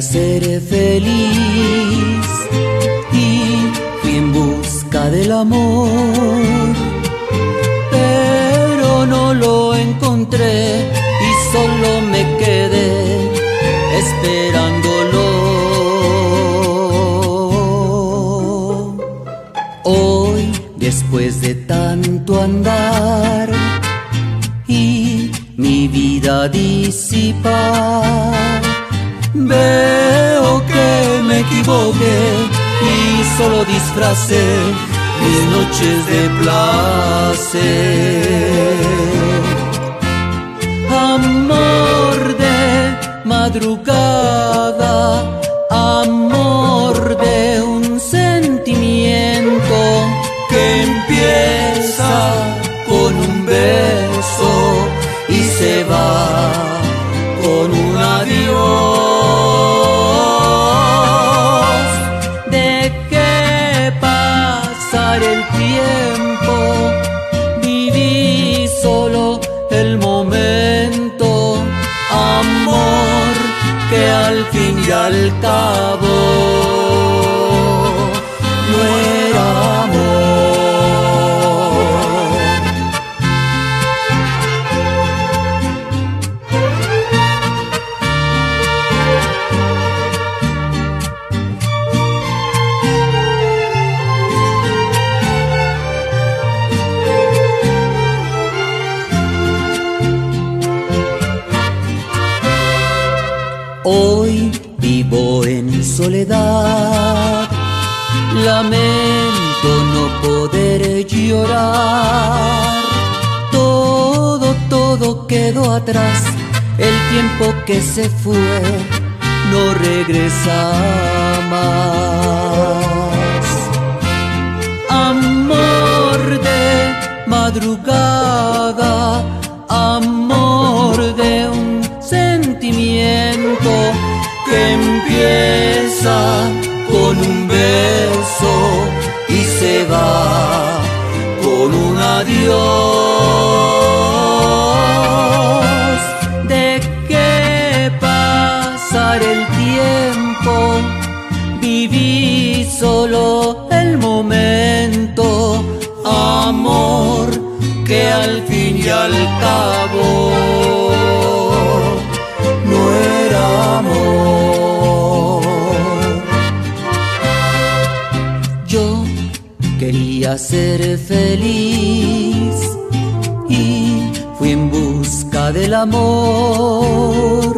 Quería ser feliz y fui en busca del amor, pero no lo encontré y solo me quedé esperándolo. Hoy, después de tanto andar y mi vida disipar, veo que me equivoqué y solo disfracé mis noches de placer. Amor de madrugada, amor de un sentimiento que empieza con un beso y se va con un adiós. Dejé pasar el tiempo, viví solo el momento, amor que al fin y al cabo no era amor. Hoy vivo en soledad, lamento no poder llorar. Todo quedó atrás, el tiempo que se fue no regresa más. Amor de madrugada, amor de un sentimiento que empieza con un beso y se va con un adiós. Dejé pasar el tiempo, viví solo el momento, amor que al fin y al cabo no era amor. Yo quería ser feliz y fui en busca del amor,